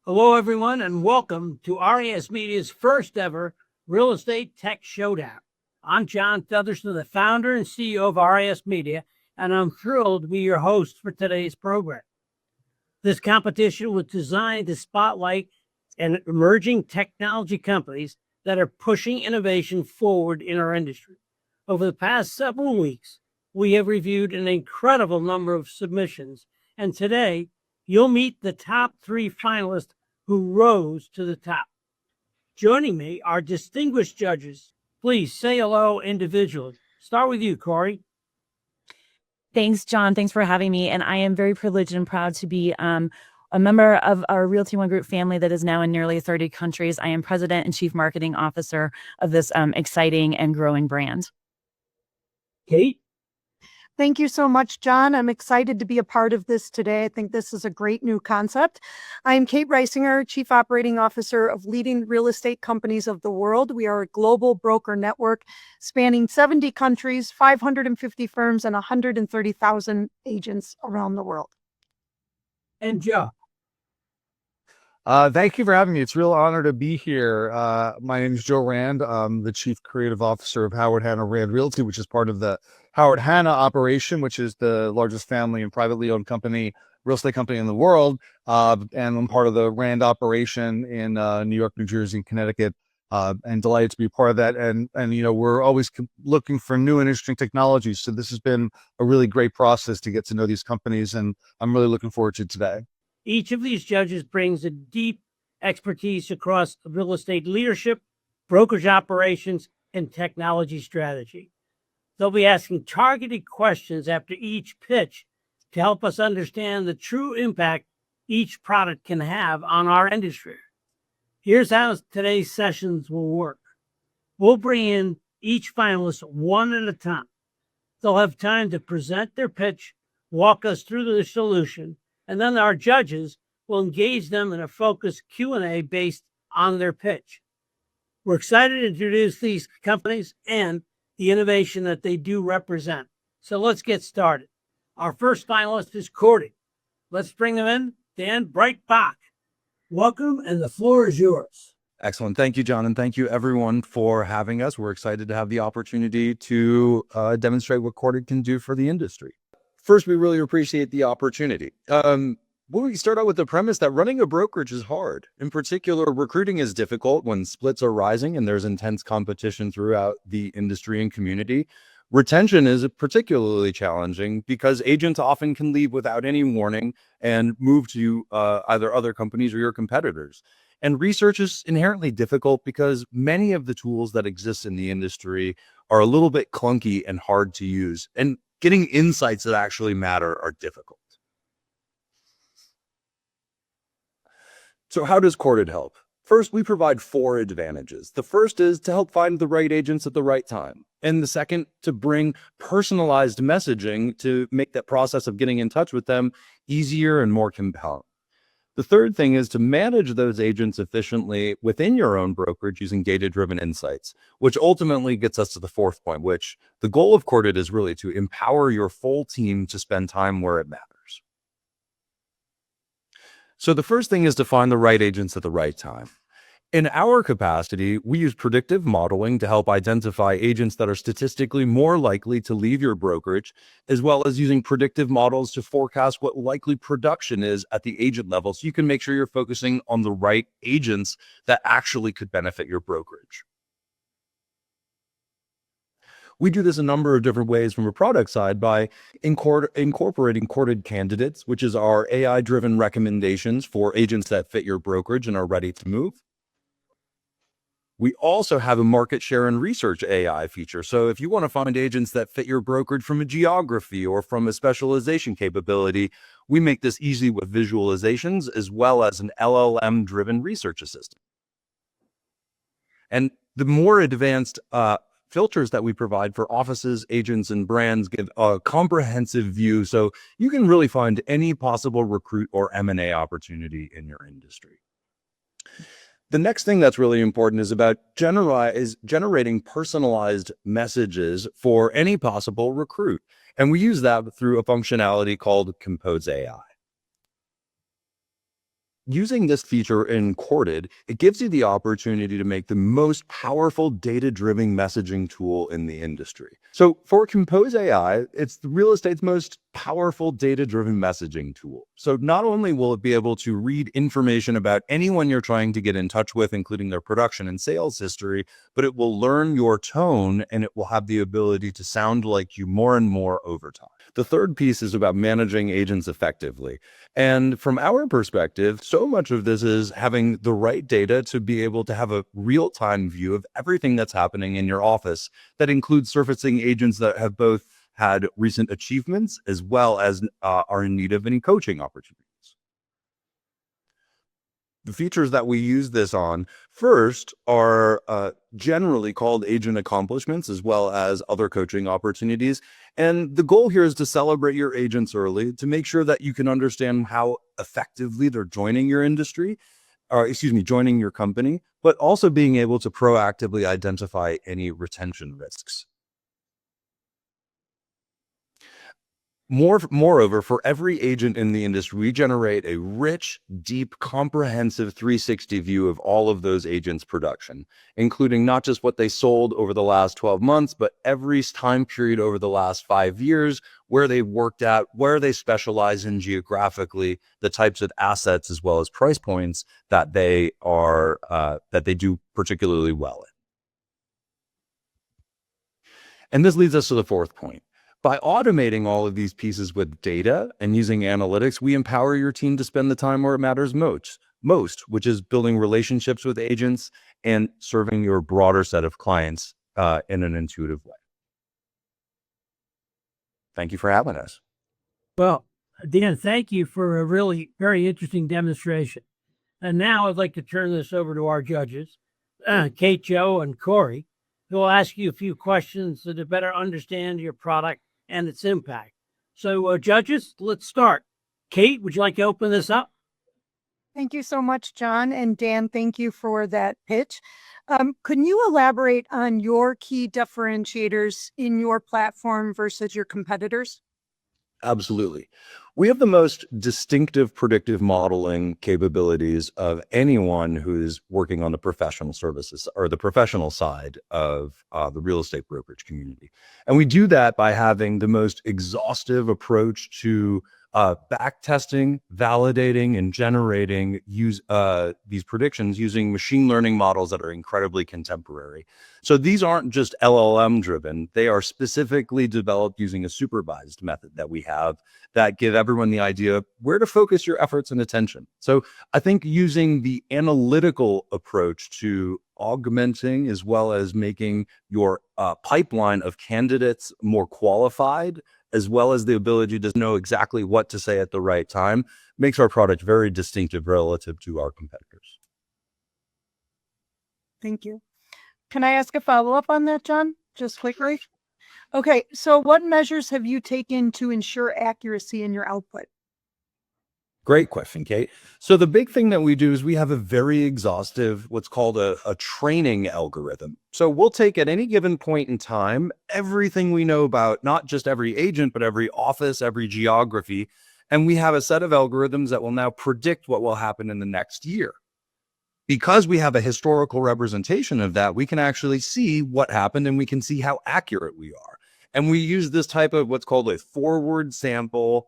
Hello, everyone, and welcome to RISmedia's first ever Real Estate Tech Showdown. I'm John Featherston, the founder and CEO of RISmedia, and I'm thrilled to be your host for today's program. This competition was designed to spotlight emerging technology companies that are pushing innovation forward in our industry. Over the past several weeks, we have reviewed an incredible number of submissions, and today you'll meet the top 3 finalists who rose to the top. Joining me are distinguished judges. Please say hello individually. Start with you, Cory. Thanks, John. Thanks for having me. And I am very privileged and proud to be a member of our Realty ONE Group family that is now in nearly 30 countries. I am president and chief marketing officer of this exciting and growing brand. Kate? Thank you so much, John. I'm excited to be a part of this today. I think this is a great new concept. I'm Kate Reisinger, Chief Operating Officer of leading real estate companies of the world. We are a global broker network spanning 70 countries, 550 firms, and 130,000 agents around the world. And Joe? Thank you for having me. It's a real honor to be here. My name is Joe Rand. I'm the Chief Creative Officer of Howard Hanna Rand Realty, which is part of the Howard Hanna operation, which is the largest family and privately owned real estate company in the world. And I'm part of the Rand operation in New York, New Jersey, and Connecticut. And delighted to be part of that. And we're always looking for new and interesting technologies. So this has been a really great process to get to know these companies, and I'm really looking forward to today. Each of these judges brings a deep expertise across real estate leadership, brokerage operations, and technology strategy. They'll be asking targeted questions after each pitch to help us understand the true impact each product can have on our industry. Here's how today's sessions will work. We'll bring in each finalist one at a time. They'll have time to present their pitch, walk us through the solution, and then our judges will engage them in a focused Q&A based on their pitch. We're excited to introduce these companies and the innovation that they do represent. So let's get started. Our first finalist is Cory. Let's bring them in. Dan Breitbach. Welcome, and the floor is yours. Excellent. Thank you, John, and thank you, everyone, for having us. We're excited to have the opportunity to demonstrate what Cory can do for the industry. First, we really appreciate the opportunity. We start out with the premise that running a brokerage is hard. In particular, recruiting is difficult when splits are rising and there's intense competition throughout the industry and community. Retention is particularly challenging because agents often can leave without any warning and move to either other companies or your competitors. And research is inherently difficult because many of the tools that exist in the industry are a little bit clunky and hard to use. And getting insights that actually matter are difficult. So how does Cory help? First, we provide 4 advantages. The first is to help find the right agents at the right time. And the second, to bring personalized messaging to make that process of getting in touch with them easier and more compelling. The third thing is to manage those agents efficiently within your own brokerage using data-driven insights, which ultimately gets us to the 4th point, which the goal of Cory is really to empower your full team to spend time where it matters. So the first thing is to find the right agents at the right time. In our capacity, we use predictive modeling to help identify agents that are statistically more likely to leave your brokerage, as well as using predictive models to forecast what likely production is at the agent level, so you can make sure you're focusing on the right agents that actually could benefit your brokerage. We do this a number of different ways from a product side by incorporating courted candidates, which is our AI-driven recommendations for agents that fit your brokerage and are ready to move. We also have a market share and research AI feature. So if you want to find agents that fit your brokerage from a geography or from a specialization capability, we make this easy with visualizations as well as an LLM-driven research assistant. And the more advanced filters that we provide for offices, agents, and brands give a comprehensive view, so you can really find any possible recruit or M&A opportunity in your industry. The next thing that's really important is about generating personalized messages for any possible recruit. And we use that through a functionality called Compose AI. using this feature in Corded, it gives you the opportunity to make the most powerful data-driven messaging tool in the industry. So for Compose AI, it's the real estate's most powerful data-driven messaging tool. So not only will it be able to read information about anyone you're trying to get in touch with, including their production and sales history, but it will learn your tone and it will have the ability to sound like you more and more over time. The third piece is about managing agents effectively. And from our perspective, so much of this is having the right data to be able to have a real-time view of everything that's happening in your office. That includes surfacing agents that have both had recent achievements as well as are in need of any coaching opportunities. The features that we use this on first are generally called agent accomplishments, as well as other coaching opportunities. And the goal here is to celebrate your agents early, to make sure that you can understand how effectively they're joining your industry, or joining your company, but also being able to proactively identify any retention risks. Moreover, for every agent in the industry, we generate a rich, deep, comprehensive 360 view of all of those agents' production, including not just what they sold over the last 12 months, but every time period over the last 5 years, where they worked at, where they specialize in geographically, the types of assets as well as price points that they do particularly well in. And this leads us to the fourth point. By automating all of these pieces with data and using analytics, we empower your team to spend the time where it matters most, which is building relationships with agents and serving your broader set of clients in an intuitive way. Thank you for having us. Well, Dan, thank you for a really very interesting demonstration. And now I'd like to turn this over to our judges, Kate, Joe, and Cory, who will ask you a few questions to better understand your product and its impact. So, judges, let's start. Kate, would you like to open this up? Thank you so much, John. And Dan, thank you for that pitch. Can you elaborate on your key differentiators in your platform versus your competitors? Absolutely. We have the most distinctive predictive modeling capabilities of anyone who's working on the professional services or the professional side of the real estate brokerage community. And we do that by having the most exhaustive approach to back testing, validating, and generating these predictions using machine learning models that are incredibly contemporary. So these aren't just LLM driven. They are specifically developed using a supervised method that we have that give everyone the idea of where to focus your efforts and attention. So I think using the analytical approach to augmenting as well as making your pipeline of candidates more qualified, as well as the ability to know exactly what to say at the right time, makes our product very distinctive relative to our competitors. Thank you. Can I ask a follow-up on that, John? Just quickly. Okay, so what measures have you taken to ensure accuracy in your output? Great question, Kate. So the big thing that we do is we have a very exhaustive, what's called a training algorithm. So we'll take at any given point in time, everything we know about not just every agent, but every office, every geography. And we have a set of algorithms that will now predict what will happen in the next year. Because we have a historical representation of that, we can actually see what happened and we can see how accurate we are. And we use this type of what's called a forward sample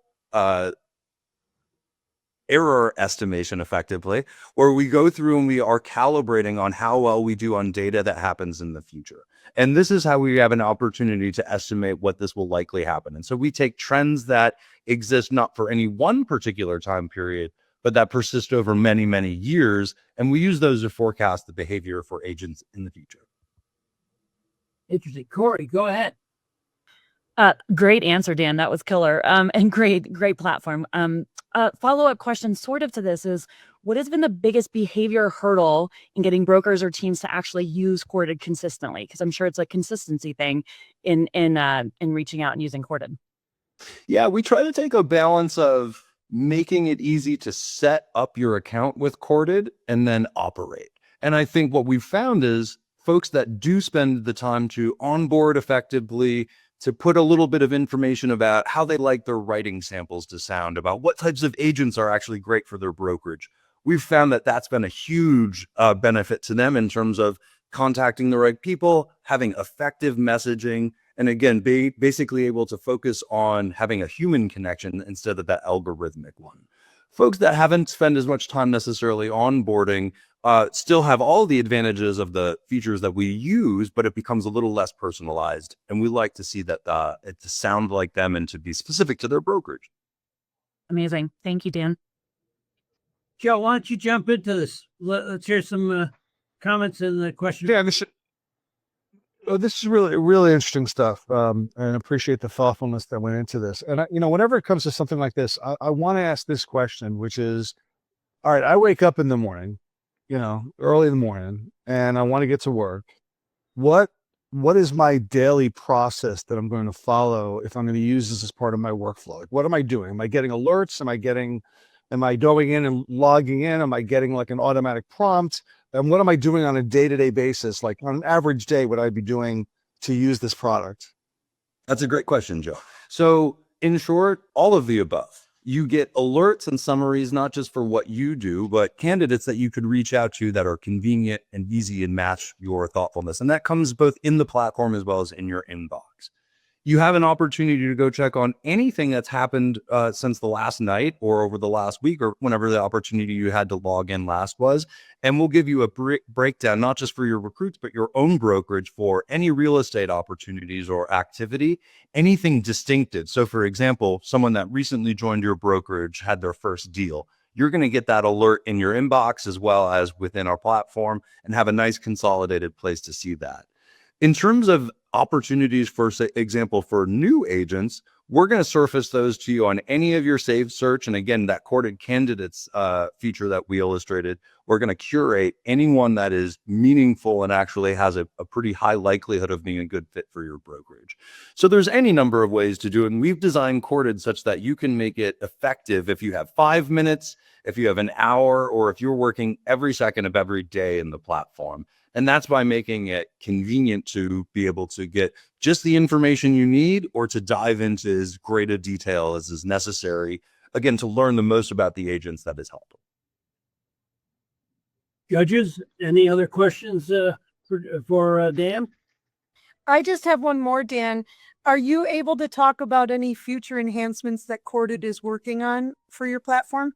error estimation effectively, where we go through and we are calibrating on how well we do on data that happens in the future. And this is how we have an opportunity to estimate what this will likely happen. And so we take trends that exist not for any one particular time period, but that persist over many, many years. And we use those to forecast the behavior for agents in the future. Interesting. Cory, go ahead. Great answer, Dan. That was killer. And great platform. Follow-up question sort of to this is, what has been the biggest behavior hurdle in getting brokers or teams to actually use Corded consistently? Because I'm sure it's a consistency thing in reaching out and using Corded. Yeah, we try to take a balance of making it easy to set up your account with Corded and then operate. And I think what we've found is folks that do spend the time to onboard effectively, to put a little bit of information about how they like their writing samples to sound, about what types of agents are actually great for their brokerage. we've found that that's been a huge benefit to them in terms of contacting the right people, having effective messaging, and again, basically able to focus on having a human connection instead of that algorithmic one. Folks that haven't spent as much time necessarily onboarding still have all the advantages of the features that we use, but it becomes a little less personalized. And we like to see that it to sound like them and to be specific to their brokerage. Amazing. Thank you, Dan. Joe, why don't you jump into this? Let's hear some comments and the questions. Yeah, this is really, really interesting stuff. And appreciate the thoughtfulness that went into this. And whenever it comes to something like this, I want to ask this question, which is, all right, I wake up in the morning, early in the morning, and I want to get to work. What is my daily process that I'm going to follow if I'm going to use this as part of my workflow? Like, what am I doing? Am I getting alerts? Am I going in and logging in? Am I getting like an automatic prompt? And what am I doing on a day-to-day basis? Like on an average day, what I'd be doing to use this product? That's a great question, Joe. So in short, all of the above. You get alerts and summaries, not just for what you do, but candidates that you could reach out to that are convenient and easy and match your thoughtfulness. And that comes both in the platform as well as in your inbox. You have an opportunity to go check on anything that's happened since the last night or over the last week or whenever the opportunity you had to log in last was. And we'll give you a breakdown, not just for your recruits, but your own brokerage for any real estate opportunities or activity, anything distinctive. So for example, someone that recently joined your brokerage had their first deal. You're going to get that alert in your inbox as well as within our platform and have a nice consolidated place to see that. In terms of opportunities, for example, for new agents, we're going to surface those to you on any of your saved search. And again, that courted candidates feature that we illustrated, we're going to curate anyone that is meaningful and actually has a pretty high likelihood of being a good fit for your brokerage. So there's any number of ways to do it. And we've designed courted such that you can make it effective if you have 5 minutes, if you have an hour, or if you're working every second of every day in the platform. And that's by making it convenient to be able to get just the information you need or to dive into as great a detail as is necessary, again, to learn the most about the agents that is helpful. Judges, any other questions for Dan? I just have one more, Dan. Are you able to talk about any future enhancements that Courted is working on for your platform?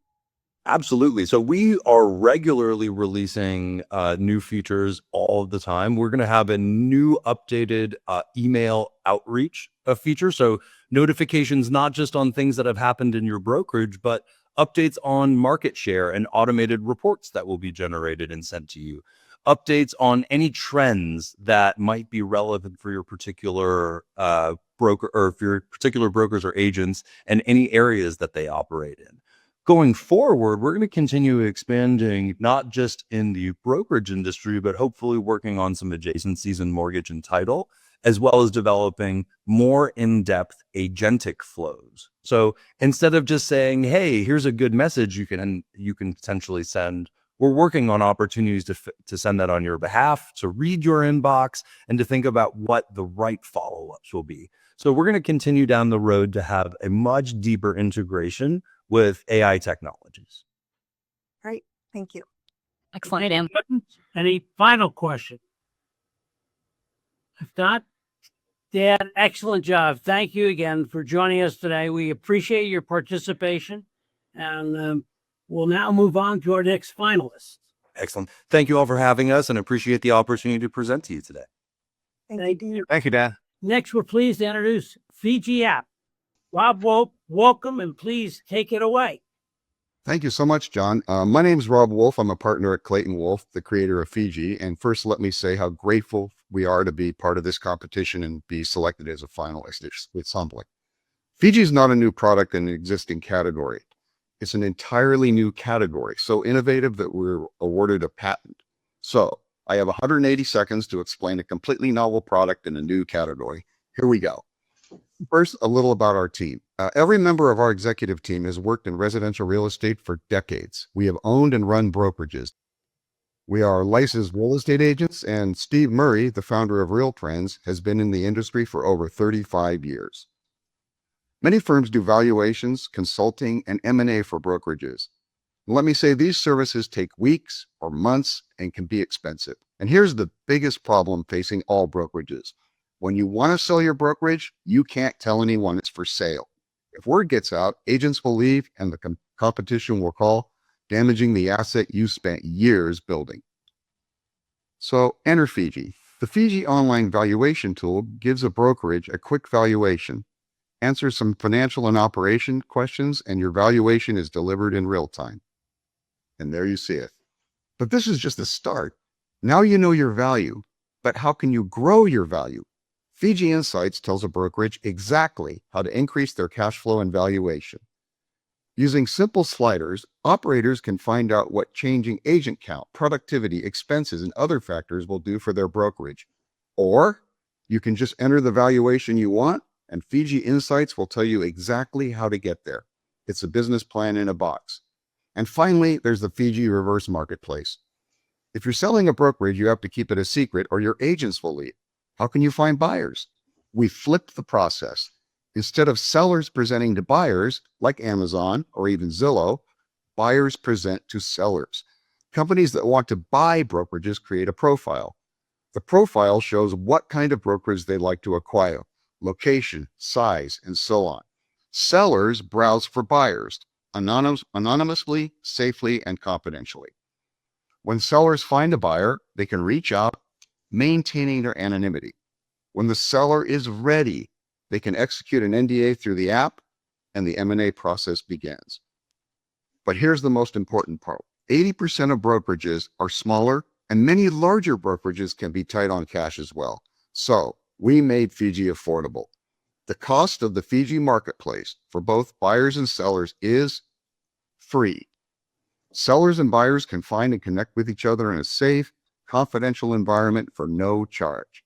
Absolutely. So we are regularly releasing new features all the time. We're going to have a new updated email outreach feature. So notifications, not just on things that have happened in your brokerage, but updates on market share and automated reports that will be generated and sent to you. Updates on any trends that might be relevant for your particular broker or for your particular brokers or agents and any areas that they operate in. Going forward, we're going to continue expanding not just in the brokerage industry, but hopefully working on some adjacencies in mortgage and title, as well as developing more in-depth agentic flows. So instead of just saying, hey, here's a good message you can potentially send, we're working on opportunities to send that on your behalf, to read your inbox, and to think about what the right follow-ups will be. So we're going to continue down the road to have a much deeper integration with AI technologies. Right. Thank you. Excellent, Dan. Any final question? If not, Dan, excellent job. Thank you again for joining us today. We appreciate your participation, and we'll now move on to our next finalist. Excellent. Thank you all for having us and appreciate the opportunity to present to you today. Thank you. Thank you, Dan. Next, we're pleased to introduce Fiji App. Rob Wolf, welcome, and please take it away. Thank you so much, John. My name is Rob Wolf. I'm a partner at Clayton Wolf, the creator of Fiji. And first, let me say how grateful we are to be part of this competition and be selected as a finalist. It's humbling. Fiji is not a new product in an existing category. It's an entirely new category, so innovative that we're awarded a patent. So I have 180 seconds to explain a completely novel product in a new category. Here we go. First, a little about our team. Every member of our executive team has worked in residential real estate for decades. We have owned and run brokerages. We are licensed real estate agents, and Steve Murray, the founder of RealTrends, has been in the industry for over 35 years. Many firms do valuations, consulting, and M&A for brokerages. Let me say these services take weeks or months and can be expensive. And here's the biggest problem facing all brokerages. When you want to sell your brokerage, you can't tell anyone it's for sale. If word gets out, agents will leave and the competition will call, damaging the asset you spent years building. So enter Fiji. The Fiji online valuation tool gives a brokerage a quick valuation, answers some financial and operation questions, and your valuation is delivered in real time. And there you see it. But this is just the start. Now you know your value, but how can you grow your value? Fiji Insights tells a brokerage exactly how to increase their cash flow and valuation. Using simple sliders, operators can find out what changing agent count, productivity, expenses, and other factors will do for their brokerage. Or you can just enter the valuation you want, and Fiji Insights will tell you exactly how to get there. It's a business plan in a box. And finally, there's the Fiji Reverse Marketplace. If you're selling a brokerage, you have to keep it a secret or your agents will leave. How can you find buyers? We flipped the process. Instead of sellers presenting to buyers, like Amazon or even Zillow, buyers present to sellers. Companies that want to buy brokerages create a profile. The profile shows what kind of brokerage they like to acquire, location, size, and so on. Sellers browse for buyers, anonymously, safely, and confidentially. When sellers find a buyer, they can reach out, maintaining their anonymity. When the seller is ready, they can execute an NDA through the app, and the M&A process begins. But here's the most important part. 80% of brokerages are smaller, and many larger brokerages can be tight on cash as well. So we made Fiji affordable. The cost of the Fiji marketplace for both buyers and sellers is free. Sellers and buyers can find and connect with each other in a safe, confidential environment for no charge.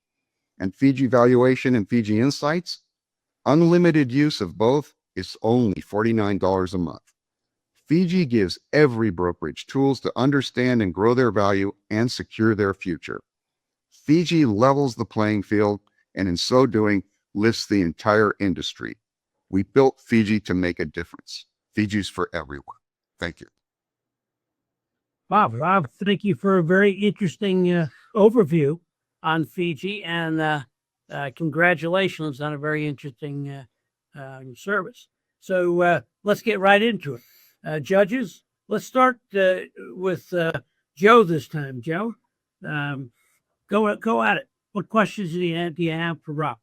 And Fiji Valuation and Fiji Insights, unlimited use of both is only $49 a month. Fiji gives every brokerage tools to understand and grow their value and secure their future. Fiji levels the playing field, and in so doing, lifts the entire industry. We built Fiji to make a difference. Fiji's for everyone. Thank you. Wow, Rob, thank you for a very interesting overview on Fiji, and congratulations on a very interesting service. So let's get right into it. Judges, let's start with Joe this time. Joe, go at it. What questions do you have for Rob?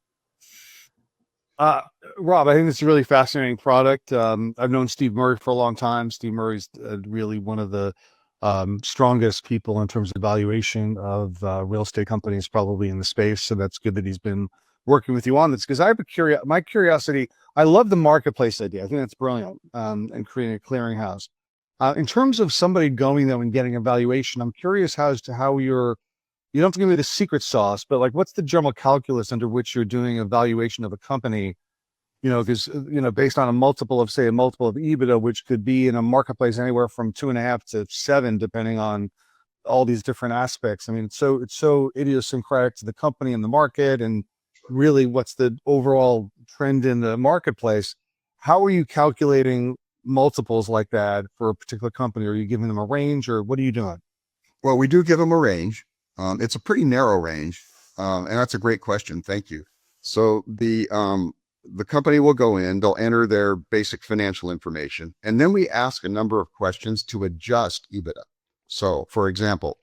Rob, I think it's a really fascinating product. I've known Steve Murray for a long time. Steve Murray's really one of the strongest people in terms of valuation of real estate companies probably in the space. So that's good that he's been working with you on this, because I have my curiosity. I love the marketplace idea. I think that's brilliant, and creating a clearinghouse. In terms of somebody going though and getting a valuation, I'm curious as to how you don't have to give me the secret sauce, but like, what's the general calculus under which you're doing a valuation of a company? Because, based on a multiple of EBITDA, which could be in a marketplace anywhere from 2.5 to 7, depending on all these different aspects. I mean, it's so idiosyncratic to the company and the market, and really what's the overall trend in the marketplace. How are you calculating multiples like that for a particular company? Are you giving them a range, or what are you doing? Well, we do give them a range. It's a pretty narrow range, and that's a great question. Thank you. So the company will go in, they'll enter their basic financial information, and then we ask a number of questions to adjust EBITDA. So, for example,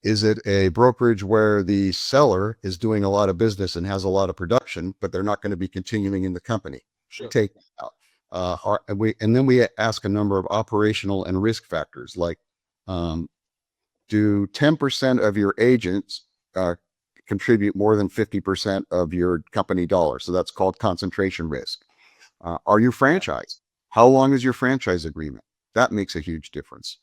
is it a brokerage where the seller is doing a lot of business and has a lot of production, but they're not going to be continuing in the company? Sure. Take that out. And then we ask a number of operational and risk factors, like do 10% of your agents contribute more than 50% of your company dollars? So that's called concentration risk. Are you franchised? How long is your franchise agreement? That makes a huge difference.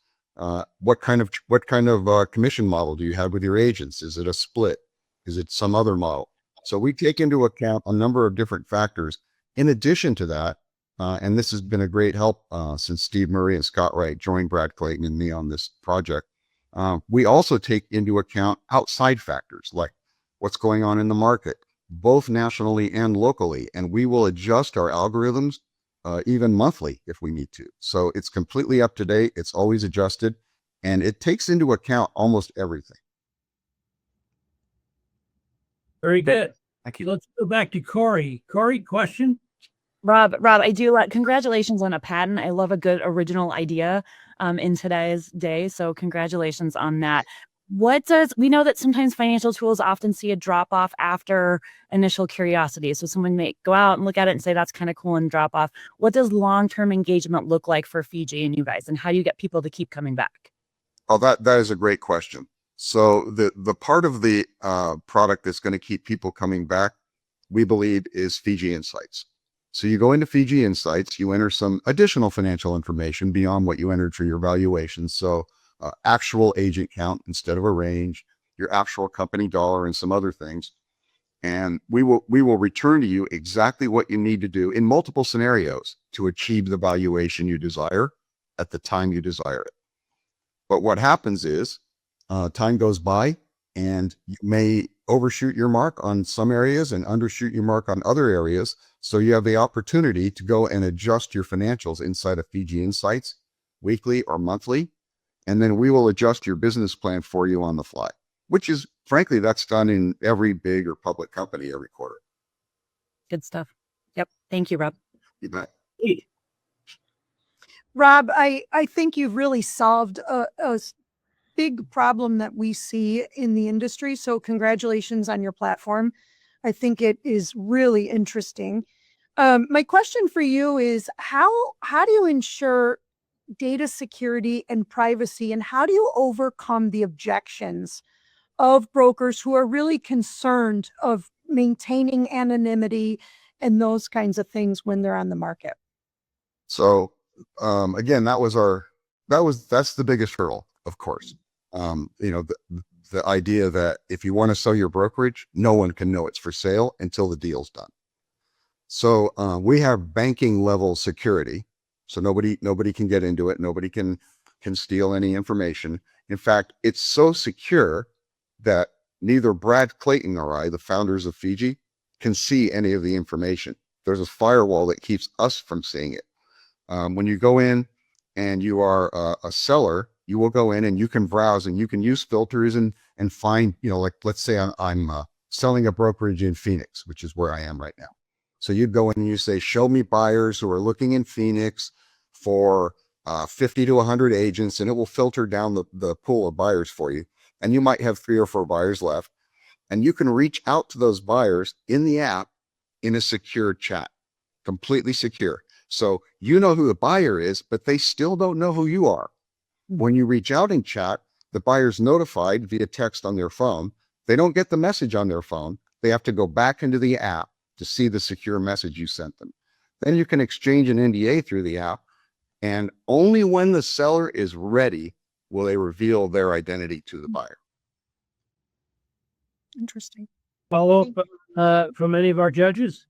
What kind of commission model do you have with your agents? Is it a split? Is it some other model? So we take into account a number of different factors. In addition to that, and this has been a great help since Steve Murray and Scott Wright joined Brad Clayton and me on this project, we also take into account outside factors like what's going on in the market, both nationally and locally. And we will adjust our algorithms even monthly if we need to. So it's completely up to date. It's always adjusted, and it takes into account almost everything. Very good. Thank you. Let's go back to Cory. Cory, question? Rob, I do like congratulations on a patent. I love a good original idea in today's day. So congratulations on that. We know that sometimes financial tools often see a drop off after initial curiosity. So someone may go out and look at it and say, that's kind of cool, and drop off. What does long-term engagement look like for Fiji and you guys? And how do you get people to keep coming back? Oh, that is a great question. So the part of the product that's going to keep people coming back, we believe, is Fiji Insights. So you go into Fiji Insights, you enter some additional financial information beyond what you entered for your valuation. So actual agent count instead of a range, your actual company dollar, and some other things. And we will return to you exactly what you need to do in multiple scenarios to achieve the valuation you desire at the time you desire it. But what happens is time goes by and you may overshoot your mark on some areas and undershoot your mark on other areas. So you have the opportunity to go and adjust your financials inside of Fiji Insights weekly or monthly. And then we will adjust your business plan for you on the fly, which is, frankly, that's done in every big or public company every quarter. Good stuff. Yep. Thank you, Rob. You bet. Rob, I think you've really solved a big problem that we see in the industry. So congratulations on your platform. I think it is really interesting. My question for you is how do you ensure data security and privacy, and how do you overcome the objections of brokers who are really concerned of maintaining anonymity and those kinds of things when they're on the market? So again, that's the biggest hurdle, of course. The idea that if you want to sell your brokerage, no one can know it's for sale until the deal's done. So we have banking level security. So nobody can get into it. Nobody can steal any information. In fact, it's so secure that neither Brad Clayton or I, the founders of Fiji, can see any of the information. There's a firewall that keeps us from seeing it. When you go in and you are a seller, you will go in and you can browse and you can use filters and find, like let's say I'm selling a brokerage in Phoenix, which is where I am right now. So you'd go in and you say, show me buyers who are looking in Phoenix for 50 to 100 agents, and it will filter down the pool of buyers for you. And you might have 3 or 4 buyers left. And you can reach out to those buyers in the app in a secure chat, completely secure. So you know who the buyer is, but they still don't know who you are. When you reach out in chat, the buyer's notified via text on their phone. They don't get the message on their phone. They have to go back into the app to see the secure message you sent them. Then you can exchange an NDA through the app, and only when the seller is ready will they reveal their identity to the buyer. Interesting. Follow up from any of our judges?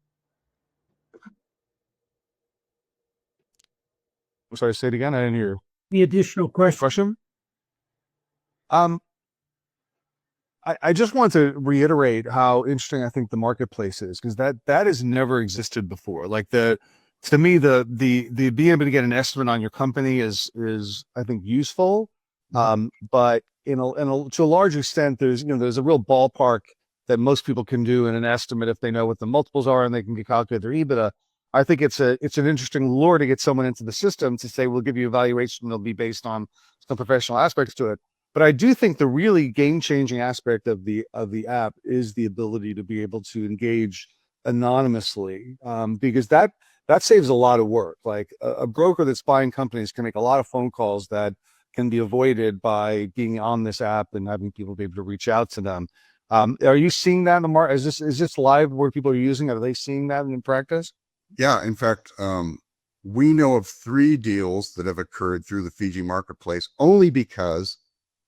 I'm sorry, say it again. I didn't hear. The additional question? Question? I just want to reiterate how interesting I think the marketplace is, because that has never existed before. Like to me, the being able to get an estimate on your company is I think useful. But to a large extent, there's a real ballpark that most people can do in an estimate if they know what the multiples are and they can calculate their EBITDA. I think it's an interesting lure to get someone into the system to say, we'll give you a valuation that'll be based on some professional aspects to it. But I do think the really game-changing aspect of the app is the ability to be able to engage anonymously, because that saves a lot of work. Like a broker that's buying companies can make a lot of phone calls that can be avoided by being on this app and having people be able to reach out to them. Are you seeing that in the market? Is this live where people are using it? Are they seeing that in practice? Yeah, in fact, we know of 3 deals that have occurred through the Fiji marketplace only because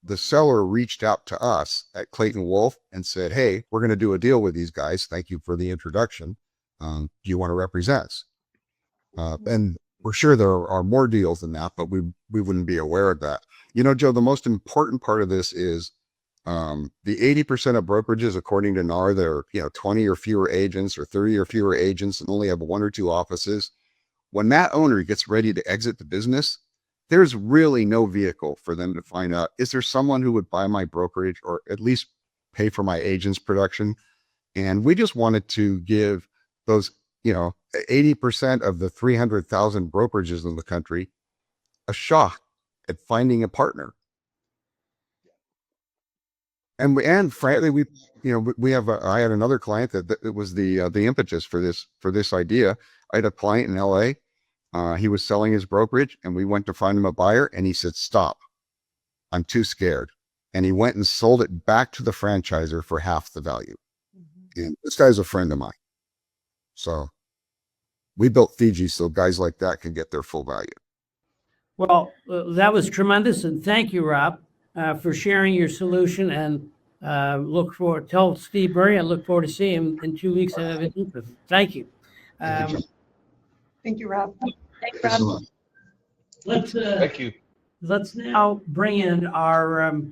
the seller reached out to us at Clayton Wolf and said, hey, we're going to do a deal with these guys. Thank you for the introduction. Do you want to represent us? And we're sure there are more deals than that, but we wouldn't be aware of that. Joe, the most important part of this is the 80% of brokerages, according to NAR, that are 20 or fewer agents or 30 or fewer agents and only have 1 or 2 offices. When that owner gets ready to exit the business, there's really no vehicle for them to find out, is there someone who would buy my brokerage or at least pay for my agent's production? And we just wanted to give those, 80% of the 300,000 brokerages in the country a shot at finding a partner. And frankly, I had another client that it was the impetus for this idea. I had a client in LA. He was selling his brokerage and we went to find him a buyer and he said, "Stop, I'm too scared." And he went and sold it back to the franchisor for half the value. And this guy's a friend of mine. So we built Fiji so guys like that can get their full value. Well, that was tremendous, and thank you, Rob, for sharing your solution. And tell Steve Murray I look forward to seeing him in 2 weeks. Thank you. Thank you, Rob. Thanks, Rob. Thank you. Let's now bring in our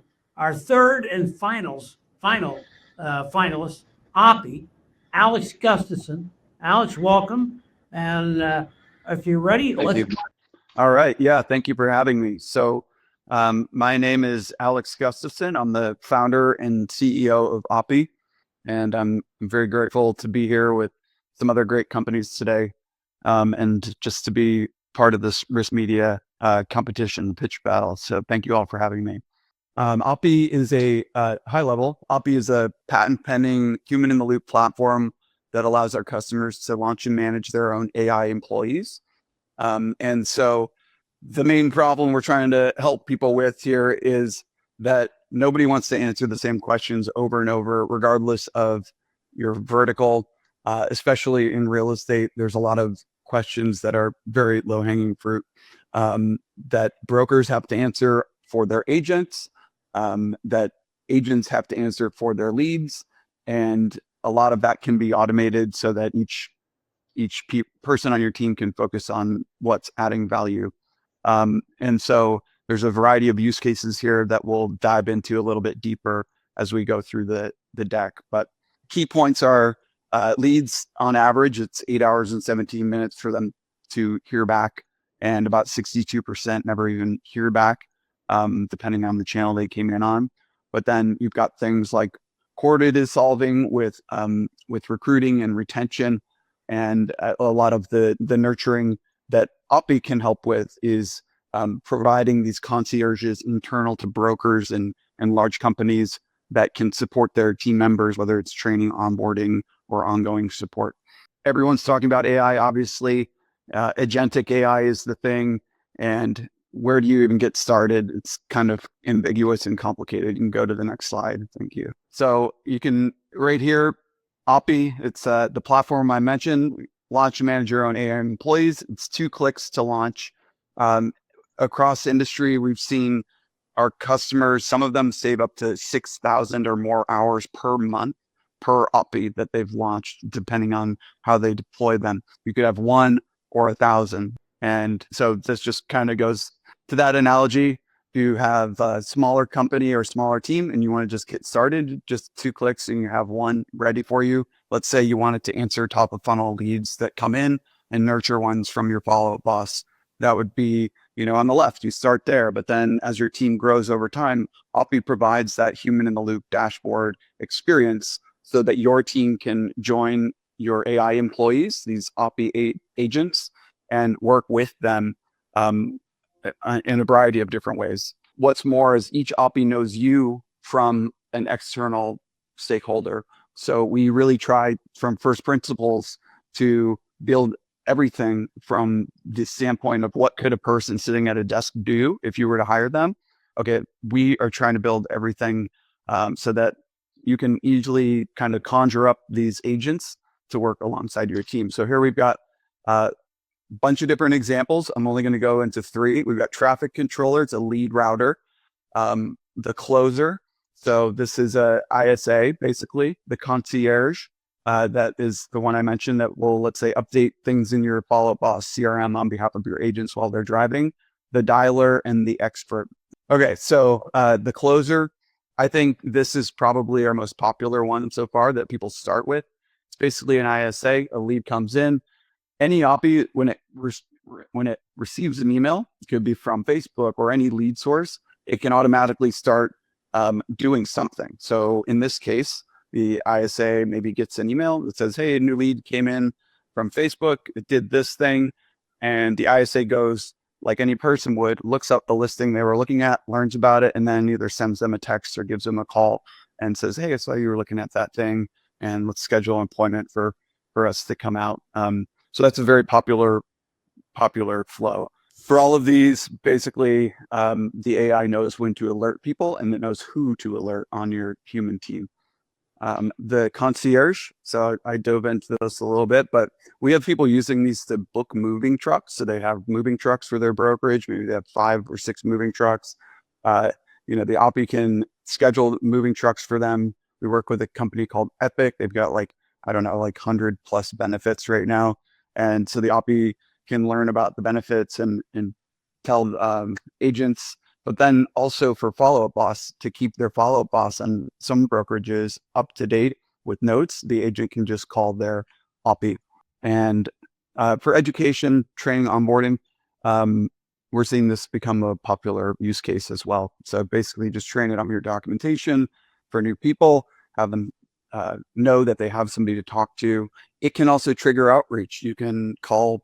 third and final finalist, Oppy, Alex Gustafson. Alex, welcome. And if you're ready, Thank you. All right. Yeah. Thank you for having me. So my name is Alex Gustafson. I'm the founder and CEO of Oppy, and I'm very grateful to be here with some other great companies today, and just to be part of this RISMedia competition pitch battle. So thank you all for having me. Oppy is high level. Oppy is a patent pending human in the loop platform that allows our customers to launch and manage their own AI employees. And so the main problem we're trying to help people with here is that nobody wants to answer the same questions over and over, regardless of your vertical, especially in real estate. There's a lot of questions that are very low hanging fruit, that brokers have to answer for their agents, that agents have to answer for their leads. And a lot of that can be automated so that each person on your team can focus on what's adding value. And so there's a variety of use cases here that we'll dive into a little bit deeper as we go through the deck. But key points are leads on average, it's 8 hours and 17 minutes for them to hear back, and about 62% never even hear back, depending on the channel they came in on. But then you've got things like Corded is solving with recruiting and retention, and a lot of the nurturing that Oppy can help with is providing these concierges internal to brokers and large companies that can support their team members, whether it's training, onboarding, or ongoing support. Everyone's talking about AI, obviously. Agentic AI is the thing. And where do you even get started? It's kind of ambiguous and complicated. You can go to the next slide. Thank you. So you can, right here, Oppy, it's the platform I mentioned. Launch and manage your own AI employees. It's 2 clicks to launch. Across industry, we've seen our customers, some of them save up to 6,000 or more hours per month per Oppy that they've launched, depending on how they deploy them. You could have 1 or 1,000. And so this just kind of goes to that analogy. If you have a smaller company or smaller team and you want to just get started, just 2 clicks and you have one ready for you. Let's say you wanted to answer top of funnel leads that come in and nurture ones from your follow-up boss. That would be, on the left, you start there. But then as your team grows over time, Oppy provides that human in the loop dashboard experience so that your team can join your AI employees, these Oppy agents, and work with them in a variety of different ways. What's more is each Oppy knows you from an external stakeholder. So we really try from first principles to build everything from the standpoint of what could a person sitting at a desk do if you were to hire them. Okay, we are trying to build everything so that you can easily kind of conjure up these agents to work alongside your team. So here we've got a bunch of different examples. I'm only going to go into 3. We've got traffic controller, it's a lead router, the closer. So this is a ISA, basically, the concierge. That is the one I mentioned that will, let's say, update things in your follow-up boss CRM on behalf of your agents while they're driving, the dialer, and the expert. Okay, so the closer, I think this is probably our most popular one so far that people start with. It's basically an ISA, a lead comes in. Any Oppy, when it when it receives an email, it could be from Facebook or any lead source, it can automatically start doing something. So in this case, the ISA maybe gets an email that says, hey, a new lead came in from Facebook, it did this thing. And the ISA goes, like any person would, looks up the listing they were looking at, learns about it, and then either sends them a text or gives them a call and says, hey, I saw you were looking at that thing, and let's schedule an appointment for us to come out. So that's a very popular flow. For all of these, basically, the AI knows when to alert people, and it knows who to alert on your human team. The concierge, so I dove into this a little bit, but we have people using these to book moving trucks. So they have moving trucks for their brokerage. Maybe they have 5 or 6 moving trucks. The Oppy can schedule moving trucks for them. We work with a company called Epic. They've got like 100 plus benefits right now. And so the Oppy can learn about the benefits and tell agents, but then also for follow-up boss, to keep their follow-up boss and some brokerages up to date with notes, the agent can just call their Oppy. And for education, training, onboarding, we're seeing this become a popular use case as well. So basically just train it on your documentation for new people, have them know that they have somebody to talk to. It can also trigger outreach. You can call,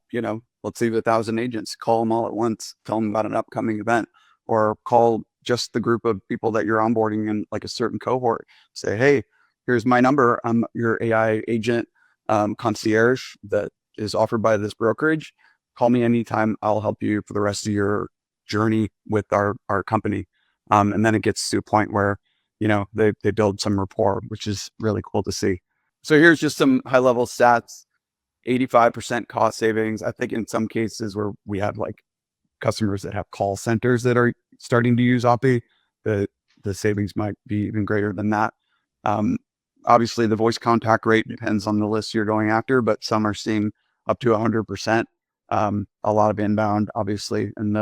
let's say 1,000 agents, call them all at once, tell them about an upcoming event, or call just the group of people that you're onboarding in like a certain cohort. Say, hey, here's my number. I'm your AI agent concierge that is offered by this brokerage. Call me anytime. I'll help you for the rest of your journey with our company. And then it gets to a point where, they build some rapport, which is really cool to see. So here's just some high level stats. 85% cost savings. I think in some cases where we have like customers that have call centers that are starting to use Oppy, the savings might be even greater than that. Obviously, the voice contact rate depends on the list you're going after, but some are seeing up to 100%. A lot of inbound, obviously, and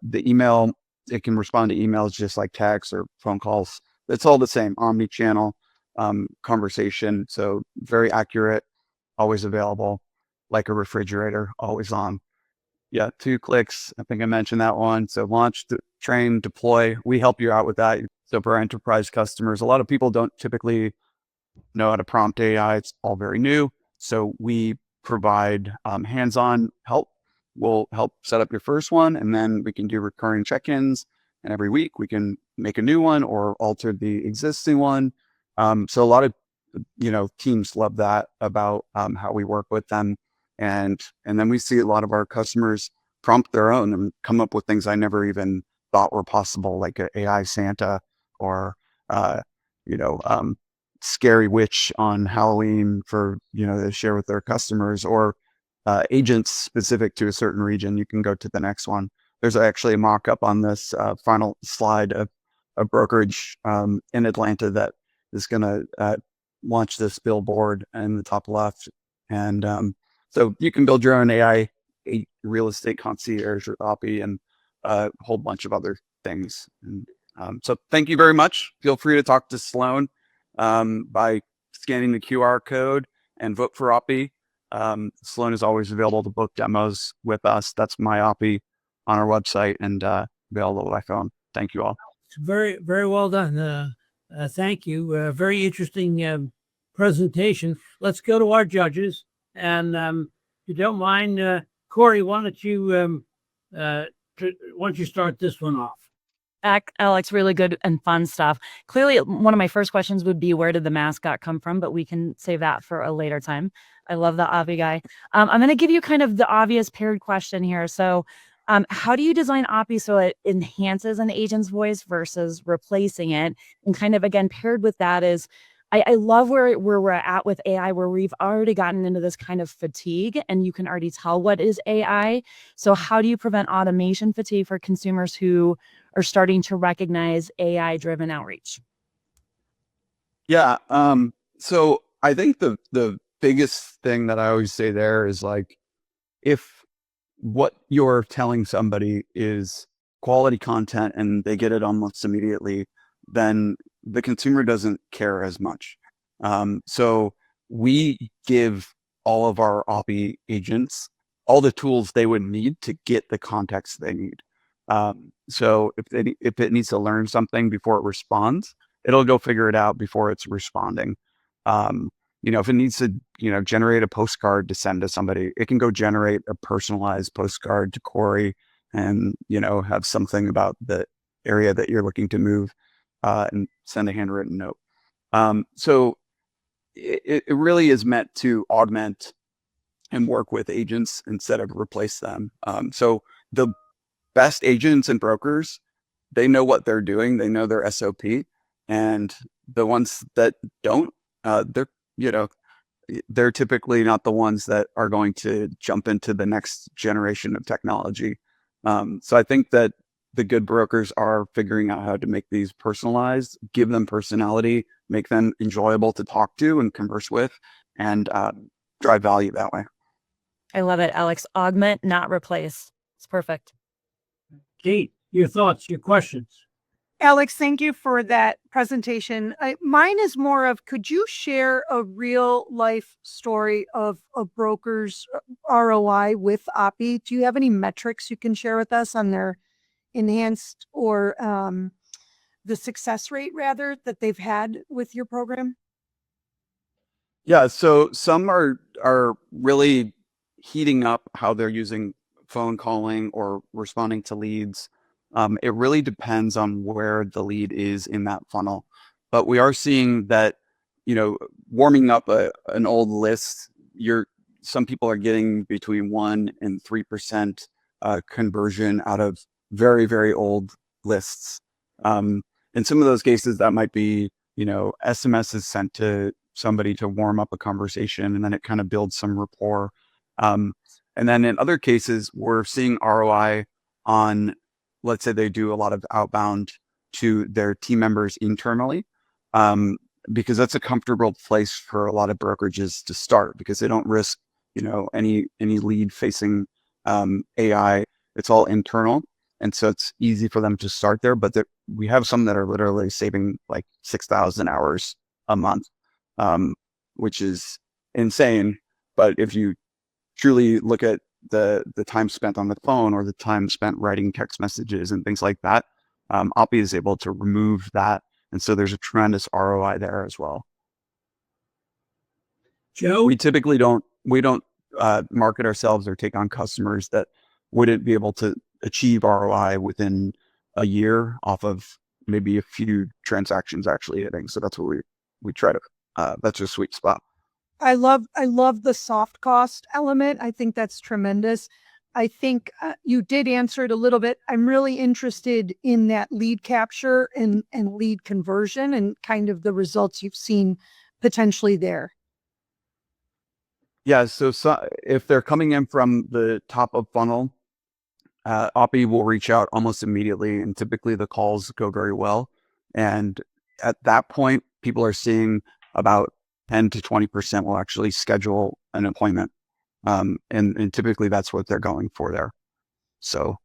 the email, it can respond to emails just like text or phone calls. It's all the same, omni-channel conversation. So very accurate, always available, like a refrigerator, always on. Yeah, 2 clicks. I think I mentioned that one. So launch, train, deploy. We help you out with that. So for our enterprise customers, a lot of people don't typically know how to prompt AI. It's all very new. So we provide hands-on help. We'll help set up your first one, and then we can do recurring check-ins. And every week we can make a new one or alter the existing one. So a lot of teams love that about how we work with them. And then we see a lot of our customers prompt their own and come up with things I never even thought were possible, like a AI Santa or scary witch on Halloween for to share with their customers, or agents specific to a certain region. You can go to the next one. There's actually a mock-up on this final slide of a brokerage in Atlanta that is going to launch this billboard in the top left. And so you can build your own AI real estate concierge or Oppy and a whole bunch of other things. And so thank you very much. Feel free to talk to Sloan by scanning the QR code and vote for Oppy. Sloan is always available to book demos with us. That's my Oppy on our website and available by phone. Thank you all. Very, very well done. Thank you. Very interesting presentation. Let's go to our judges. And if you don't mind, Cory, why don't you start this one off? Alex, really good and fun stuff. Clearly, one of my first questions would be, where did the mascot come from? But we can save that for a later time. I love the Oppy guy. I'm going to give you kind of the obvious paired question here. So how do you design Oppy so it enhances an agent's voice versus replacing it? And kind of, again, paired with that is, I love where we're at with AI, where we've already gotten into this kind of fatigue and you can already tell what is AI. So how do you prevent automation fatigue for consumers who are starting to recognize AI-driven outreach? Yeah. So I think the biggest thing that I always say there is, like, if what you're telling somebody is quality content and they get it almost immediately, then the consumer doesn't care as much. So we give all of our Oppy agents all the tools they would need to get the context they need. So if it needs to learn something before it responds, it'll go figure it out before it's responding. If it needs to, generate a postcard to send to somebody, it can go generate a personalized postcard to Cory and, have something about the area that you're looking to move, and send a handwritten note. So it really is meant to augment and work with agents instead of replace them. So the best agents and brokers, they know what they're doing. They know their SOP, and the ones that don't, they're typically not the ones that are going to jump into the next generation of technology. So I think that the good brokers are figuring out how to make these personalized, give them personality, make them enjoyable to talk to and converse with, and drive value that way. I love it, Alex. Augment, not replace. It's perfect. Kate, your thoughts, your questions. Alex, thank you for that presentation. Mine is more of, could you share a real life story of a broker's ROI with Oppy? Do you have any metrics you can share with us on their enhanced or the success rate rather that they've had with your program? Yeah, so some are really heating up how they're using phone calling or responding to leads. It really depends on where the lead is in that funnel. But we are seeing that, warming up an old list, some people are getting between 1% and 3% conversion out of very, very old lists. In some of those cases, that might be, SMS is sent to somebody to warm up a conversation, and then it kind of builds some rapport. And then in other cases, we're seeing ROI on, let's say they do a lot of outbound to their team members internally, because that's a comfortable place for a lot of brokerages to start, because they don't risk, any lead facing AI. It's all internal. And so it's easy for them to start there. But we have some that are literally saving like 6,000 hours a month, which is insane. But if you truly look at the time spent on the phone or the time spent writing text messages and things like that, Oppy is able to remove that. And so there's a tremendous ROI there as well. Joe? We typically don't market ourselves or take on customers that wouldn't be able to achieve ROI within a year off of maybe a few transactions actually hitting. So that's what we try to, that's a sweet spot. I love the soft cost element. I think that's tremendous. I think you did answer it a little bit. I'm really interested in that lead capture and lead conversion and kind of the results you've seen potentially there. Yeah, so if they're coming in from the top of funnel, Oppy will reach out almost immediately, and typically the calls go very well. And at that point, people are seeing about 10 to 20% will actually schedule an appointment. And typically that's what they're going for there. So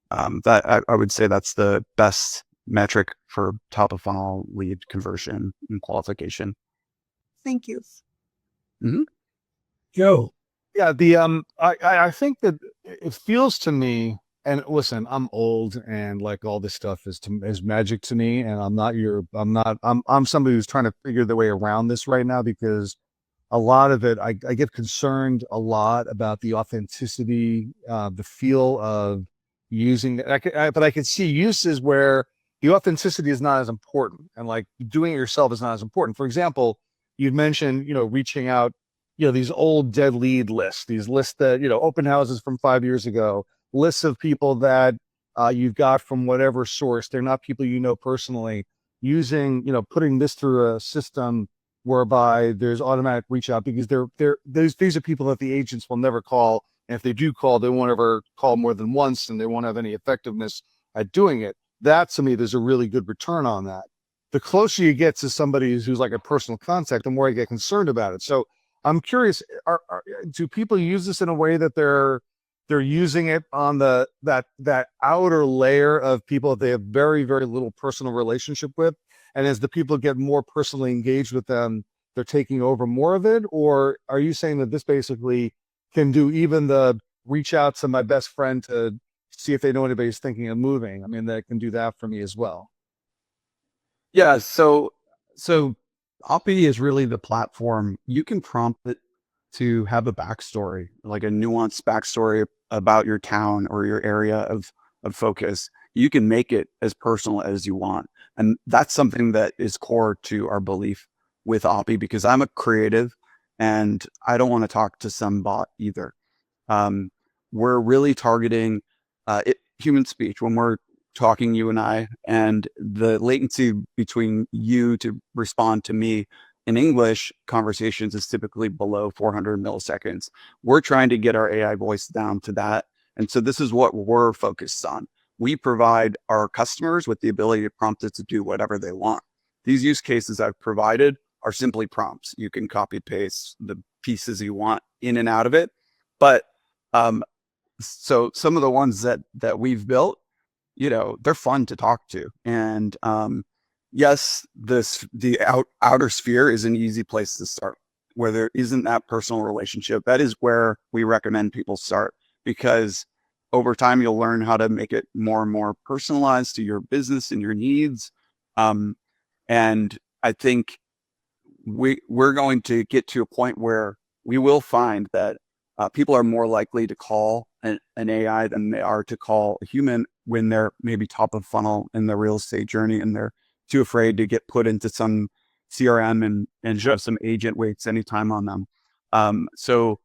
that I would say that's the best metric for top of funnel lead conversion and qualification. Thank you. Mm-hmm. Joe? Yeah, I think that it feels to me, and listen, I'm old and like all this stuff is magic to me, and I'm somebody who's trying to figure their way around this right now, because a lot of it, I get concerned a lot about the authenticity, the feel of using it. But I can see uses where the authenticity is not as important, and like doing it yourself is not as important. For example, you'd mentioned, reaching out, these old dead lead lists, these lists that, open houses from 5 years ago, lists of people that you've got from whatever source. They're not people personally. Using, putting this through a system whereby there's automatic reach out, because these are people that the agents will never call. And if they do call, they won't ever call more than once, and they won't have any effectiveness at doing it. That, to me, there's a really good return on that. The closer you get to somebody who's like a personal contact, the more I get concerned about it. So I'm curious, do people use this in a way that they're using it on that outer layer of people that they have very, very little personal relationship with? And as the people get more personally engaged with them, they're taking over more of it? Or are you saying that this basically can do even the reach out to my best friend to see if they know anybody's thinking of moving. I mean, that can do that for me as well. Yeah. So Oppy is really the platform. You can prompt it to have a backstory, like a nuanced backstory about your town or your area of focus. You can make it as personal as you want. And that's something that is core to our belief with Oppy, because I'm a creative and I don't want to talk to some bot either. We're really targeting human speech when we're talking, you and I, and the latency between you to respond to me in English conversations is typically below 400 milliseconds. We're trying to get our AI voice down to that. And so this is what we're focused on. We provide our customers with the ability to prompt it to do whatever they want. These use cases I've provided are simply prompts. You can copy paste the pieces you want in and out of it. But so some of the ones that we've built, they're fun to talk to. And yes, the outer sphere is an easy place to start, where there isn't that personal relationship. That is where we recommend people start, because over time you'll learn how to make it more and more personalized to your business and your needs. And I think we're going to get to a point where we will find that people are more likely to call an AI than they are to call a human when they're maybe top of funnel in their real estate journey and they're too afraid to get put into some CRM and have some agent waits anytime on them. So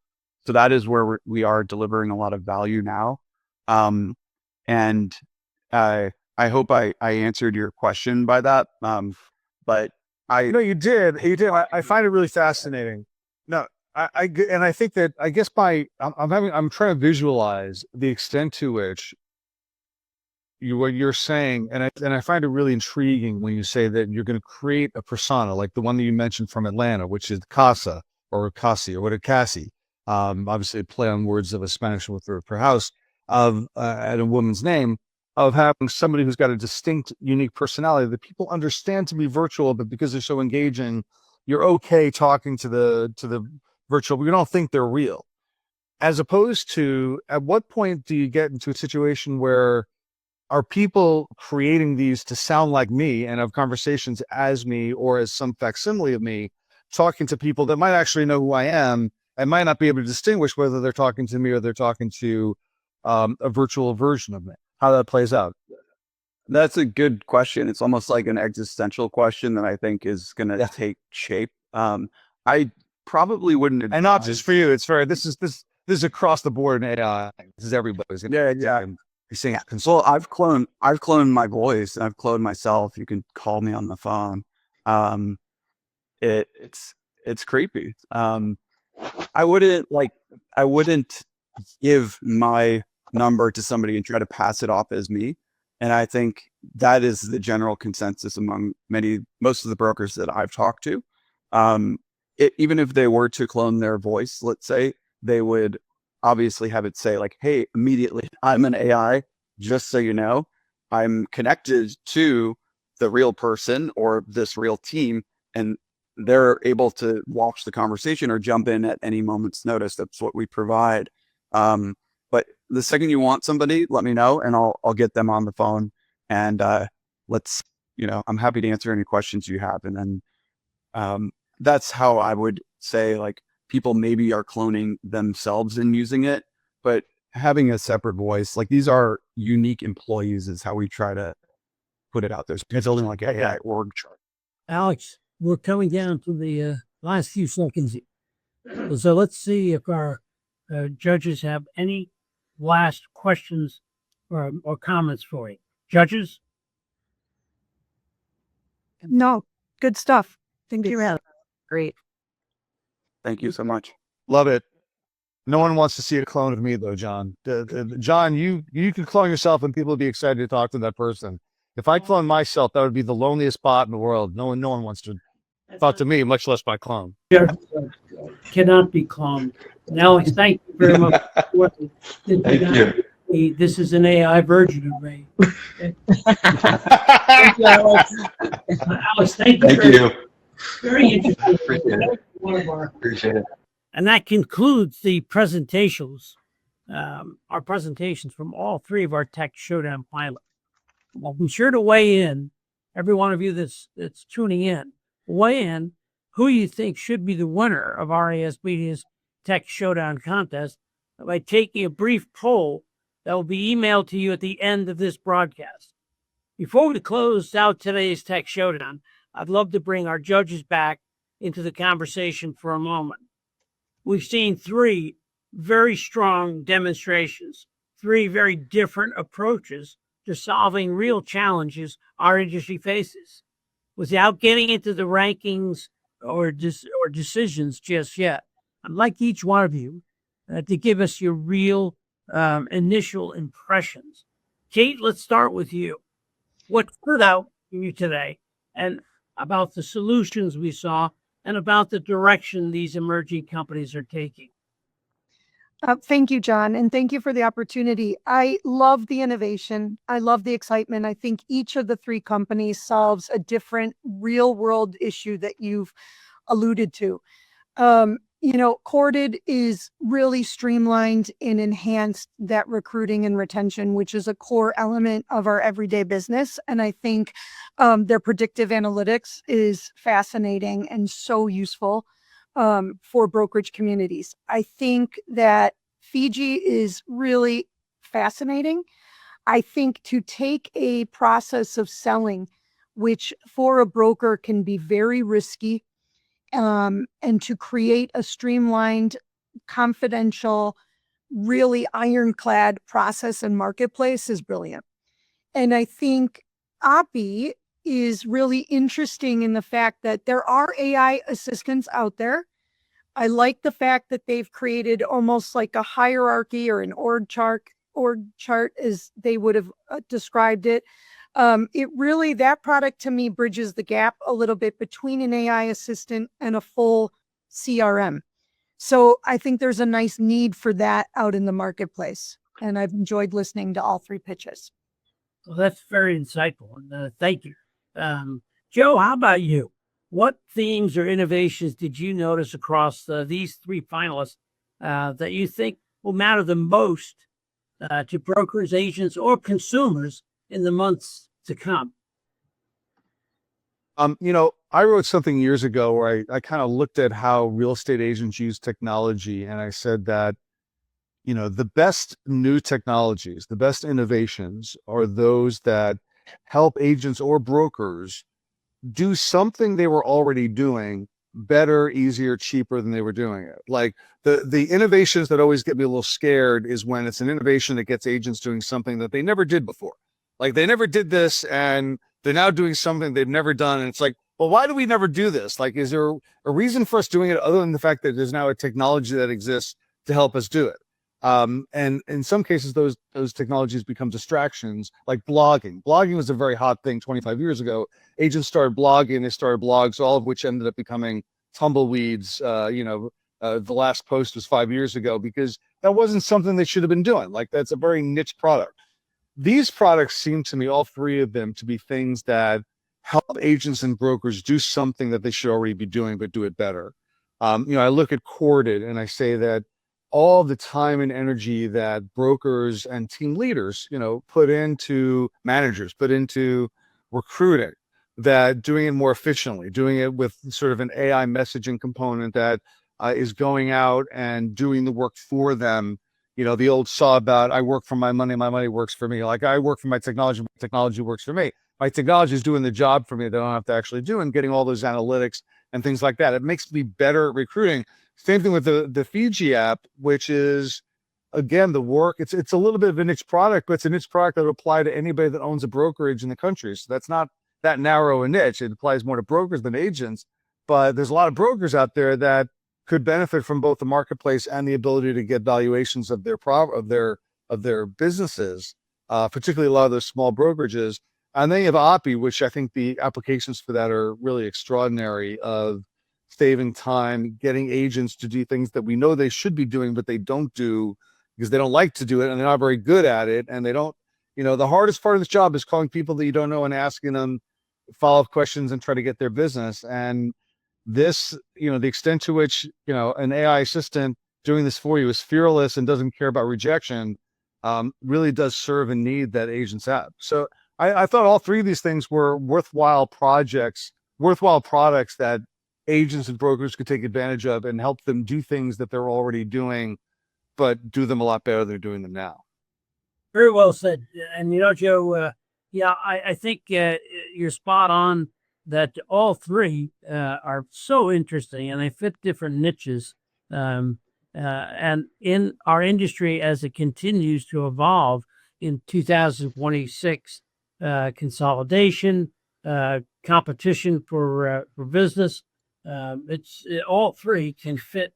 that is where we are delivering a lot of value now. And I hope I answered your question by that. But you did. I find it really fascinating. No, and I think that, I guess I'm trying to visualize the extent to which what you're saying, and I find it really intriguing when you say that you're going to create a persona like the one that you mentioned from Atlanta, which is Casa or Casi or what a Cassie. Obviously a play on words of a Spanish word for house of and a woman's name, of having somebody who's got a distinct, unique personality that people understand to be virtual, but because they're so engaging, you're okay talking to the virtual, but you don't think they're real. As opposed to, at what point do you get into a situation where are people creating these to sound like me and have conversations as me or as some facsimile of me, talking to people that might actually know who I am and might not be able to distinguish whether they're talking to me or they're talking to a virtual version of me? How that plays out? That's a good question. It's almost like an existential question that I think is going to take shape. I probably wouldn't, and not just for you. It's this is across the board in AI. This is everybody's. Yeah. Well, I've cloned my voice and I've cloned myself. You can call me on the phone. It's creepy. I wouldn't give my number to somebody and try to pass it off as me. And I think that is the general consensus among most of the brokers that I've talked to. Even if they were to clone their voice, let's say, they would obviously have it say like, hey, immediately, I'm an AI, just so you know, I'm connected to the real person or this real team, and they're able to watch the conversation or jump in at any moment's notice. That's what we provide. But the second you want somebody, let me know and I'll get them on the phone, and I'm happy to answer any questions you have. And then that's how I would say, like, people maybe are cloning themselves and using it, but having a separate voice, like, these are unique employees is how we try to put it out there. It's only like AI org chart. Alex, we're coming down to the last few seconds. So let's see if our judges have any last questions or comments for you. Judges? No, good stuff. Thank you. Great. Thank you so much. Love it. No one wants to see a clone of me, though, John. John, you can clone yourself and people will be excited to talk to that person. If I clone myself, that would be the loneliest bot in the world. No one wants to talk to me, much less my clone. Cannot be cloned. And Alex, thank you very much. Thank you. This is an AI version of me. Thank you, Alex. Alex, thank you. Thank you. Very interesting. Appreciate it. Appreciate it. And that concludes the presentations our presentations from all three of our Tech Showdown pilots. Well, be sure to weigh in, every one of you that's tuning in, weigh in who you think should be the winner of RIS Media's Tech Showdown contest by taking a brief poll that will be emailed to you at the end of this broadcast. Before we close out today's Tech Showdown, I'd love to bring our judges back into the conversation for a moment. We've seen three very strong demonstrations, three very different approaches to solving real challenges our industry faces. Without getting into the rankings or decisions just yet, I'd like each one of you to give us your real initial impressions. Kate, let's start with you. What stood out for you today, and about the solutions we saw, and about the direction these emerging companies are taking? Thank you, John, and thank you for the opportunity. I love the innovation. I love the excitement. I think each of the three companies solves a different real-world issue that you've alluded to. Corded is really streamlined and enhanced that recruiting and retention, which is a core element of our everyday business. And I think their predictive analytics is fascinating and so useful for brokerage communities. I think that Fiji is really fascinating. I think to take a process of selling, which for a broker can be very risky, and to create a streamlined, confidential, really ironclad process and marketplace is brilliant. And I think Oppy is really interesting in the fact that there are AI assistants out there. I like the fact that they've created almost like a hierarchy or an org chart as they would have described it. That product to me bridges the gap a little bit between an AI assistant and a full CRM. So I think there's a nice need for that out in the marketplace. And I've enjoyed listening to all three pitches. Well, that's very insightful. And thank you. Joe, how about you? What themes or innovations did you notice across these three finalists that you think will matter the most to brokers, agents, or consumers in the months to come? I wrote something years ago where I kind of looked at how real estate agents use technology. And I said that, the best new technologies, the best innovations are those that help agents or brokers do something they were already doing better, easier, cheaper than they were doing it. Like the innovations that always get me a little scared is when it's an innovation that gets agents doing something that they never did before. Like they never did this and they're now doing something they've never done. And it's like, well, why do we never do this? Like, is there a reason for us doing it other than the fact that there's now a technology that exists to help us do it? And in some cases, those technologies become distractions, like blogging. Blogging was a very hot thing 25 years ago. Agents started blogging, they started blogs, all of which ended up becoming tumbleweeds. The last post was 5 years ago because that wasn't something they should have been doing. Like that's a very niche product. These products seem to me, all three of them, to be things that help agents and brokers do something that they should already be doing, but do it better. I look at Corded and I say that all the time and energy that brokers and team leaders, put into managers, put into recruiting, that doing it more efficiently, doing it with sort of an AI messaging component that is going out and doing the work for them. The old saw about I work for my money works for me. Like I work for my technology works for me. My technology is doing the job for me that I don't have to actually do, and getting all those analytics and things like that. It makes me better at recruiting. Same thing with the Fiji app, which is, again, the work. It's a little bit of a niche product, but it's a niche product that would apply to anybody that owns a brokerage in the country. So that's not that narrow a niche. It applies more to brokers than agents. But there's a lot of brokers out there that could benefit from both the marketplace and the ability to get valuations of their businesses, particularly a lot of those small brokerages. And then you have Oppy, which I think the applications for that are really extraordinary, of saving time, getting agents to do things that we know they should be doing, but they don't do because they don't like to do it and they're not very good at it. And they don't, the hardest part of this job is calling people that you don't know and asking them follow-up questions and try to get their business. And this, the extent to which, an AI assistant doing this for you, is fearless and doesn't care about rejection, really does serve a need that agents have. So I thought all three of these things were worthwhile projects, worthwhile products that agents and brokers could take advantage of and help them do things that they're already doing, but do them a lot better than they're doing them now. Very well said. And, Joe, I think you're spot on that all three are so interesting and they fit different niches. And in our industry, as it continues to evolve in 2026, consolidation, competition for business, all three can fit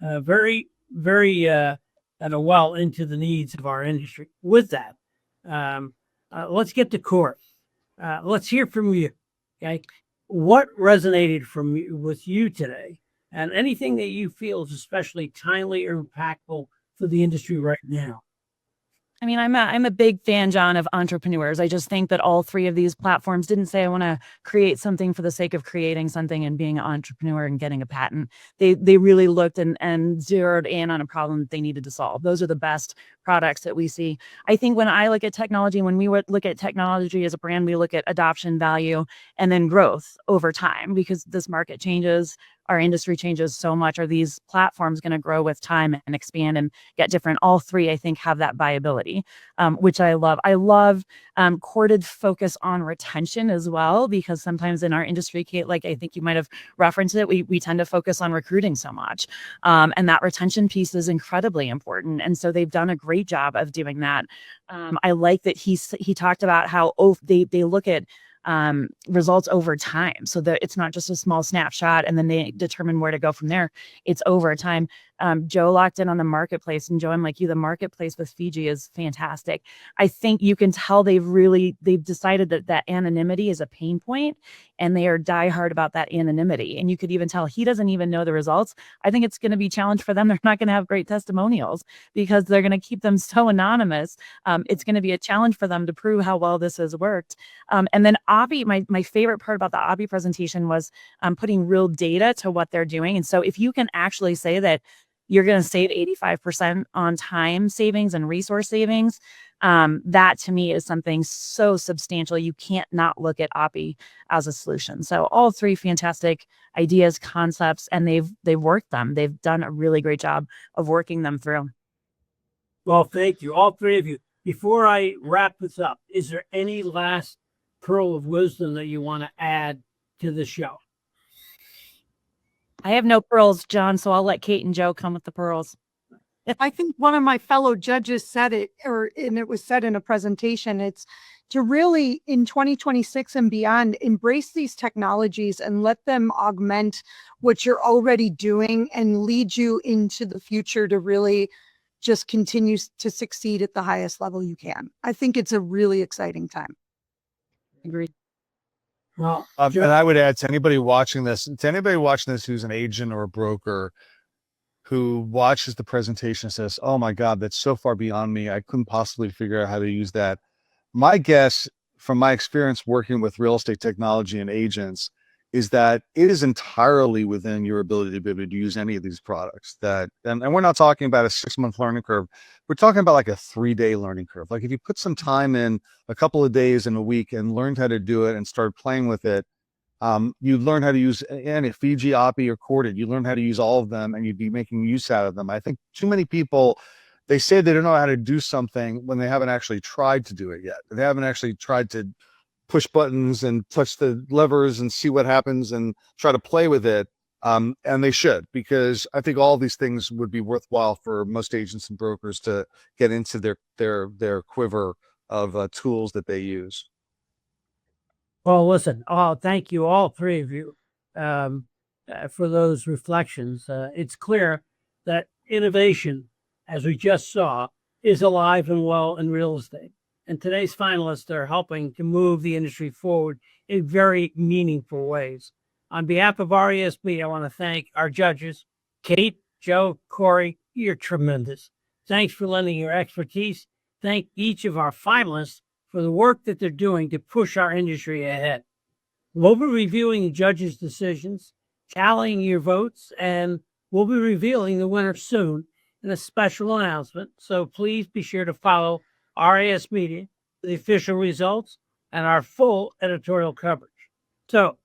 very, very well into the needs of our industry. With that, let's get to Cory. Let's hear from you. Okay, what resonated with you today, and anything that you feel is especially timely or impactful for the industry right now? I mean, I'm a big fan, John, of entrepreneurs. I just think that all three of these platforms didn't say I want to create something for the sake of creating something and being an entrepreneur and getting a patent. They really looked and zeroed in on a problem that they needed to solve. Those are the best products that we see. I think when I look at technology, when we look at technology as a brand, we look at adoption, value, and then growth over time, because this market changes. Our industry changes so much. Are these platforms going to grow with time and expand and get different? All three, I think, have that viability, which I love. I love courted focus on retention as well, because sometimes in our industry, Kate, like I think you might have referenced it, we tend to focus on recruiting so much. And that retention piece is incredibly important. And so they've done a great job of doing that. I like that he talked about how they look at results over time, so that it's not just a small snapshot and then they determine where to go from there. It's over time. Joe locked in on the marketplace, and Joe, I'm like you, the marketplace with Fiji is fantastic. I think you can tell they've decided that anonymity is a pain point, and they are diehard about that anonymity. And you could even tell he doesn't even know the results. I think it's going to be a challenge for them. They're not going to have great testimonials because they're going to keep them so anonymous. It's going to be a challenge for them to prove how well this has worked. And then Oppy, my favorite part about the Oppy presentation was putting real data to what they're doing. And so if you can actually say that you're going to save 85% on time savings and resource savings, that to me is something so substantial. You can't not look at Oppy as a solution. So all three fantastic ideas, concepts, and they've worked them. They've done a really great job of working them through. Well, thank you, all three of you. Before I wrap this up, is there any last pearl of wisdom that you want to add to the show? I have no pearls, John, so I'll let Kate and Joe come with the pearls. I think one of my fellow judges said it, and it was said in a presentation, it's to really, in 2026 and beyond, embrace these technologies and let them augment what you're already doing and lead you into the future to really just continue to succeed at the highest level you can. I think it's a really exciting time. Agreed. Well, And I would add to anybody watching this who's an agent or a broker who watches the presentation and says, oh my God, that's so far beyond me. I couldn't possibly figure out how to use that. My guess from my experience working with real estate technology and agents is that it is entirely within your ability to be able to use any of these products. And we're not talking about a 6-month learning curve. We're talking about like a 3-day learning curve. Like if you put some time in, a couple of days in a week, and learned how to do it and start playing with it, you learn how to use any Fiji, Oppy, or Corded. You learn how to use all of them, and you'd be making use out of them. I think too many people, they say they don't know how to do something when they haven't actually tried to do it yet. They haven't actually tried to push buttons and touch the levers and see what happens and try to play with it. And they should, because I think all these things would be worthwhile for most agents and brokers to get into their quiver of tools that they use. Well, listen, thank you, all three of you, for those reflections. It's clear that innovation, as we just saw, is alive and well in real estate. And today's finalists are helping to move the industry forward in very meaningful ways. On behalf of RISMedia, I want to thank our judges, Kate, Joe, Cory. You're tremendous. Thanks for lending your expertise. Thank each of our finalists for the work that they're doing to push our industry ahead. We'll be reviewing the judges' decisions, tallying your votes, and we'll be revealing the winner soon and a special announcement. So please be sure to follow RISmedia for the official results and our full editorial coverage. So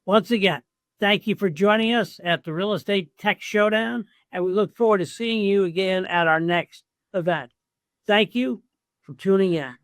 once again, thank you for joining us at the Real Estate Tech Showdown, and we look forward to seeing you again at our next event. Thank you for tuning in.